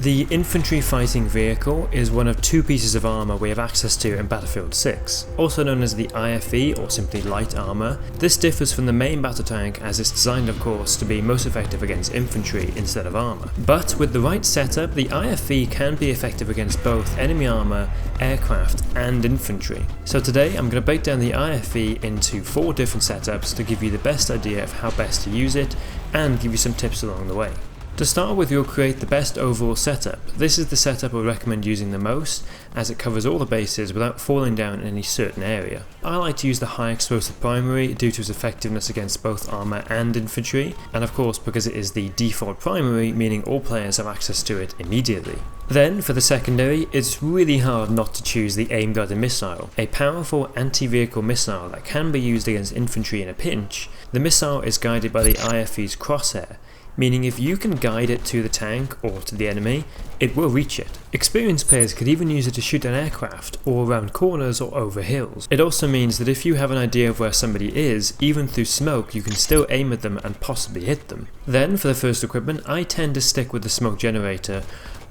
The infantry fighting vehicle is one of two pieces of armour we have access to in Battlefield 6, also known as the IFV or simply light armour. This differs from the main battle tank as it's designed of course to be most effective against infantry instead of armour. But with the right setup, the IFV can be effective against both enemy armour, aircraft and infantry. So today I'm going to break down the IFV into 4 different setups to give you the best idea of how best to use it and give you some tips along the way. To start with, you'll create the best overall setup. This is the setup I would recommend using the most, as it covers all the bases without falling down in any certain area. I like to use the high explosive primary due to its effectiveness against both armour and infantry, and of course because it is the default primary, meaning all players have access to it immediately. Then, for the secondary, it's really hard not to choose the aim guided missile, a powerful anti-vehicle missile that can be used against infantry in a pinch. The missile is guided by the IFV's crosshair, meaning if you can guide it to the tank or to the enemy, it will reach it. Experienced players could even use it to shoot an aircraft or around corners or over hills. It also means that if you have an idea of where somebody is, even through smoke you can still aim at them and possibly hit them. Then for the first equipment, I tend to stick with the smoke generator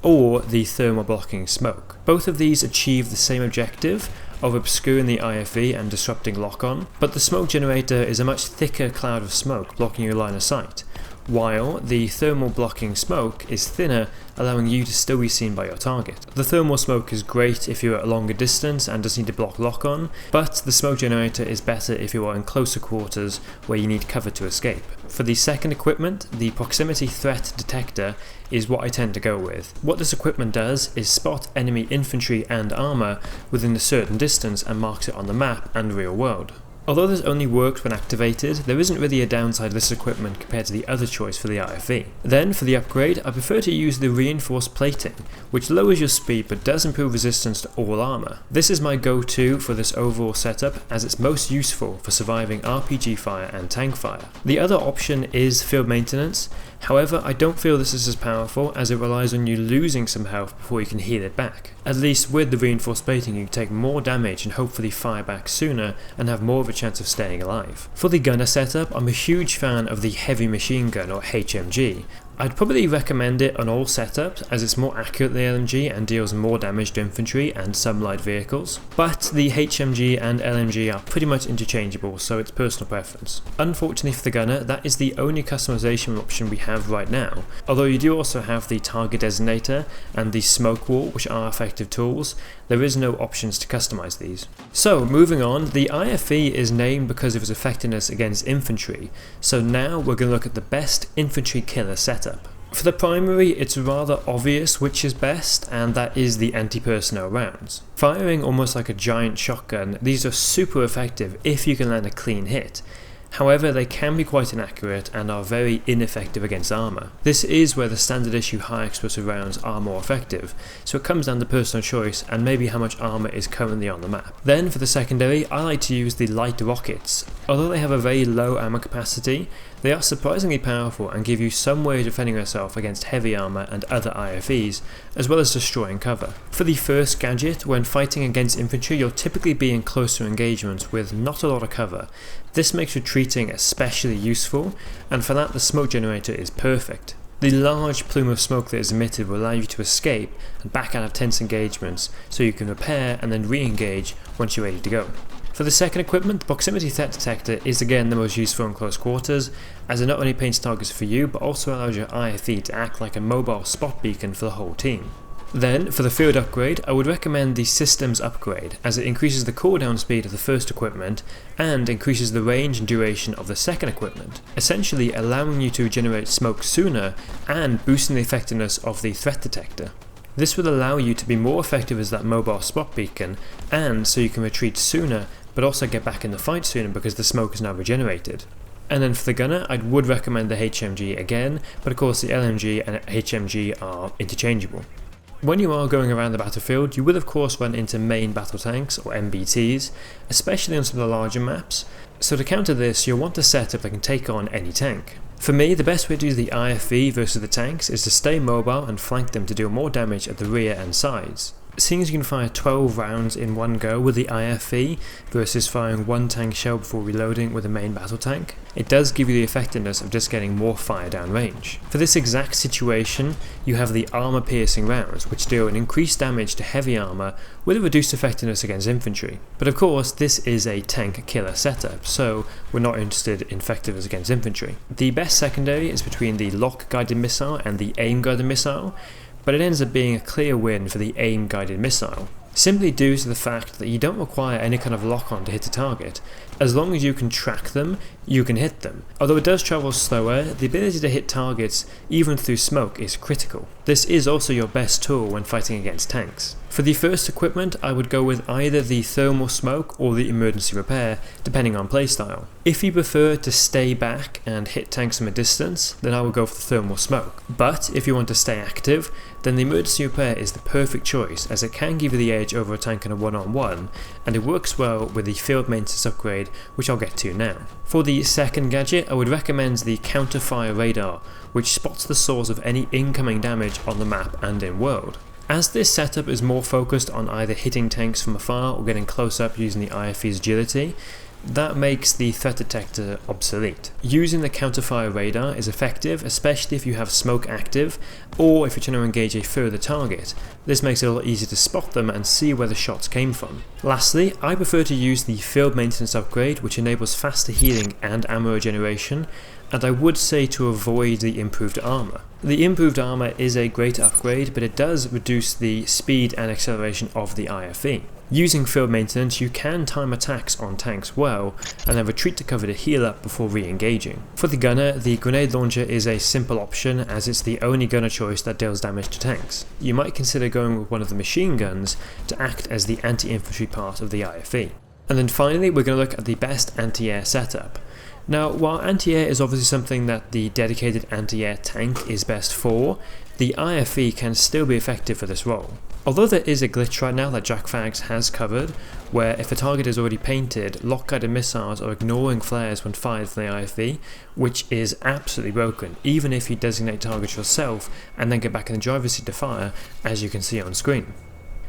or the thermal blocking smoke. Both of these achieve the same objective of obscuring the IFV and disrupting lock-on, but the smoke generator is a much thicker cloud of smoke blocking your line of sight, while the thermal blocking smoke is thinner, allowing you to still be seen by your target. The thermal smoke is great if you're at a longer distance and doesn't need to block lock-on, but the smoke generator is better if you are in closer quarters where you need cover to escape. For the second equipment, the proximity threat detector is what I tend to go with. What this equipment does is spot enemy infantry and armour within a certain distance and marks it on the map and real world. Although this only works when activated, there isn't really a downside to this equipment compared to the other choice for the IFV. Then for the upgrade, I prefer to use the reinforced plating, which lowers your speed but does improve resistance to all armour. This is my go-to for this overall setup as it's most useful for surviving RPG fire and tank fire. The other option is field maintenance. However, I don't feel this is as powerful as it relies on you losing some health before you can heal it back. At least with the reinforced plating you take more damage and hopefully fire back sooner and have more of a chance of staying alive. For the gunner setup, I'm a huge fan of the heavy machine gun or HMG. I'd probably recommend it on all setups as it's more accurate than the LMG and deals more damage to infantry and some light vehicles, but the HMG and LMG are pretty much interchangeable, so it's personal preference. Unfortunately for the gunner, that is the only customization option we have right now, although you do also have the target designator and the smoke wall, which are effective tools. There is no options to customize these. So moving on, the IFV is named because of its effectiveness against infantry, so now we're going to look at the best infantry killer setup. For the primary, it's rather obvious which is best, and that is the anti-personnel rounds. Firing almost like a giant shotgun, these are super effective if you can land a clean hit. However, they can be quite inaccurate and are very ineffective against armour. This is where the standard issue high explosive rounds are more effective, so it comes down to personal choice and maybe how much armour is currently on the map. Then for the secondary, I like to use the light rockets. Although they have a very low ammo capacity, they are surprisingly powerful and give you some way of defending yourself against heavy armour and other IFVs, as well as destroying cover. For the first gadget, when fighting against infantry you'll typically be in closer engagements with not a lot of cover. This makes retreating especially useful, and for that the smoke generator is perfect. The large plume of smoke that is emitted will allow you to escape and back out of tense engagements, so you can repair and then re-engage once you're ready to go. For the second equipment, the proximity threat detector is again the most useful in close quarters, as it not only paints targets for you but also allows your IFV to act like a mobile spot beacon for the whole team. Then, for the field upgrade, I would recommend the systems upgrade, as it increases the cooldown speed of the first equipment and increases the range and duration of the second equipment, essentially allowing you to generate smoke sooner and boosting the effectiveness of the threat detector. This will allow you to be more effective as that mobile spot beacon, and so you can retreat sooner but also get back in the fight sooner because the smoke is now regenerated. And then for the gunner, I would recommend the HMG again, but of course the LMG and HMG are interchangeable. When you are going around the battlefield, you will of course run into main battle tanks or MBTs, especially on some of the larger maps, so to counter this you'll want a setup that can take on any tank. For me, the best way to use the IFV versus the tanks is to stay mobile and flank them to deal more damage at the rear and sides. Seeing as you can fire 12 rounds in one go with the IFV versus firing one tank shell before reloading with the main battle tank, it does give you the effectiveness of just getting more fire down range. For this exact situation, you have the armor piercing rounds, which deal an increased damage to heavy armor with a reduced effectiveness against infantry. But of course, this is a tank killer setup, so we're not interested in effectiveness against infantry. The best secondary is between the lock guided missile and the aim guided missile, but it ends up being a clear win for the aim guided missile, simply due to the fact that you don't require any kind of lock-on to hit a target. As long as you can track them, you can hit them. Although it does travel slower, the ability to hit targets even through smoke is critical. This is also your best tool when fighting against tanks. For the first equipment, I would go with either the thermal smoke or the emergency repair, depending on playstyle. If you prefer to stay back and hit tanks from a distance, then I would go for the thermal smoke. But if you want to stay active, then the emergency repair is the perfect choice, as it can give you the edge over a tank in a one-on-one, and it works well with the field maintenance upgrade, which I'll get to now. For the second gadget, I would recommend the counter-fire radar, which spots the source of any incoming damage on the map and in world. As this setup is more focused on either hitting tanks from afar or getting close up using the IFV's agility, that makes the threat detector obsolete. Using the counter-fire radar is effective, especially if you have smoke active or if you're trying to engage a further target. This makes it a lot easier to spot them and see where the shots came from. Lastly, I prefer to use the field maintenance upgrade, which enables faster healing and ammo regeneration, and I would say to avoid the improved armor. The improved armor is a great upgrade, but it does reduce the speed and acceleration of the IFV. Using field maintenance, you can time attacks on tanks well, and then retreat to cover to heal up before re-engaging. For the gunner, the grenade launcher is a simple option, as it's the only gunner choice that deals damage to tanks. You might consider going with one of the machine guns to act as the anti-infantry part of the IFV. And then finally, we're going to look at the best anti-air setup. Now, while anti-air is obviously something that the dedicated anti-air tank is best for, the IFV can still be effective for this role. Although there is a glitch right now that Jack Fags has covered, where if a target is already painted, lock-guided missiles are ignoring flares when fired from the IFV, which is absolutely broken, even if you designate targets yourself and then get back in the driver's seat to fire, as you can see on screen.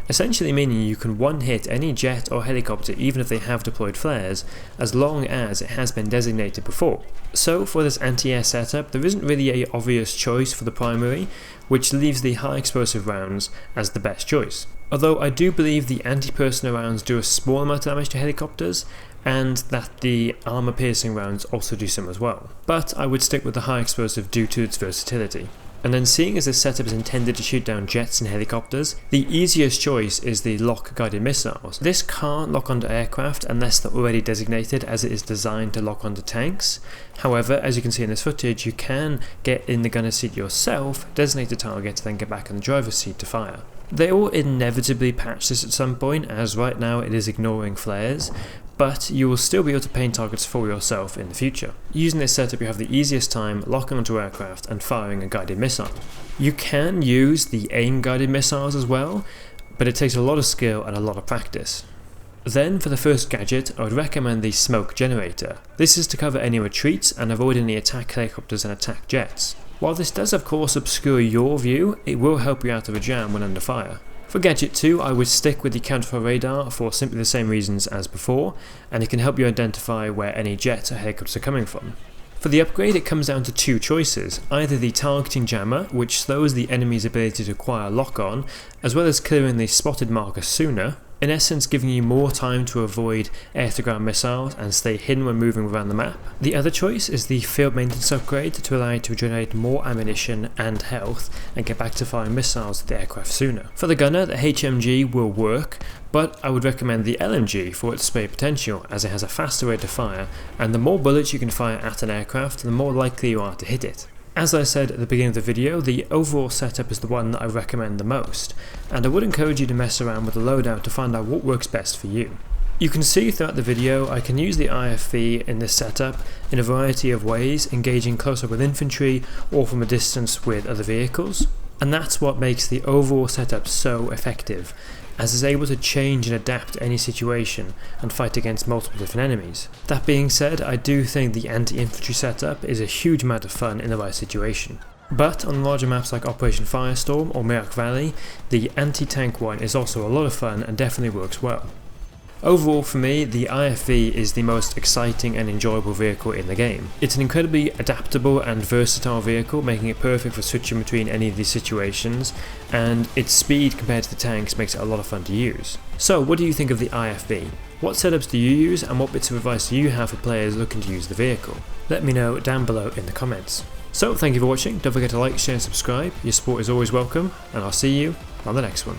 Essentially meaning you can one-hit any jet or helicopter even if they have deployed flares, as long as it has been designated before. So for this anti-air setup, there isn't really an obvious choice for the primary, which leaves the high explosive rounds as the best choice. Although I do believe the anti-personnel rounds do a small amount of damage to helicopters, and that the armor piercing rounds also do some as well. But I would stick with the high explosive due to its versatility. And then seeing as this setup is intended to shoot down jets and helicopters, the easiest choice is the lock-guided missiles. This can't lock onto aircraft unless they're already designated, as it is designed to lock onto tanks. However, as you can see in this footage, you can get in the gunner's seat yourself, designate a target, then get back in the driver's seat to fire. They will inevitably patch this at some point, as right now it is ignoring flares, but you will still be able to paint targets for yourself in the future. Using this setup, you have the easiest time locking onto aircraft and firing a guided missile. You can use the aim guided missiles as well, but it takes a lot of skill and a lot of practice. Then for the first gadget, I would recommend the smoke generator. This is to cover any retreats and avoid any attack helicopters and attack jets. While this does of course obscure your view, it will help you out of a jam when under fire. For gadget 2, I would stick with the counter-fire radar for simply the same reasons as before, and it can help you identify where any jets or helicopters are coming from. For the upgrade, it comes down to two choices, either the targeting jammer, which slows the enemy's ability to acquire lock-on, as well as clearing the spotted marker sooner, in essence giving you more time to avoid air-to-ground missiles and stay hidden when moving around the map. The other choice is the field maintenance upgrade to allow you to generate more ammunition and health and get back to firing missiles at the aircraft sooner. For the gunner, the HMG will work, but I would recommend the LMG for its spray potential, as it has a faster rate of fire, and the more bullets you can fire at an aircraft, the more likely you are to hit it. As I said at the beginning of the video, the overall setup is the one that I recommend the most, and I would encourage you to mess around with the loadout to find out what works best for you. You can see throughout the video I can use the IFV in this setup in a variety of ways, engaging close up with infantry or from a distance with other vehicles, and that's what makes the overall setup so effective, as it's able to change and adapt to any situation and fight against multiple different enemies. That being said, I do think the anti-infantry setup is a huge amount of fun in the right situation. But on larger maps like Operation Firestorm or Mirak Valley, the anti-tank one is also a lot of fun and definitely works well. Overall for me, the IFV is the most exciting and enjoyable vehicle in the game. It's an incredibly adaptable and versatile vehicle, making it perfect for switching between any of these situations, and its speed compared to the tanks makes it a lot of fun to use. So what do you think of the IFV? What setups do you use, and what bits of advice do you have for players looking to use the vehicle? Let me know down below in the comments. So thank you for watching, don't forget to like, share and subscribe, your support is always welcome, and I'll see you on the next one.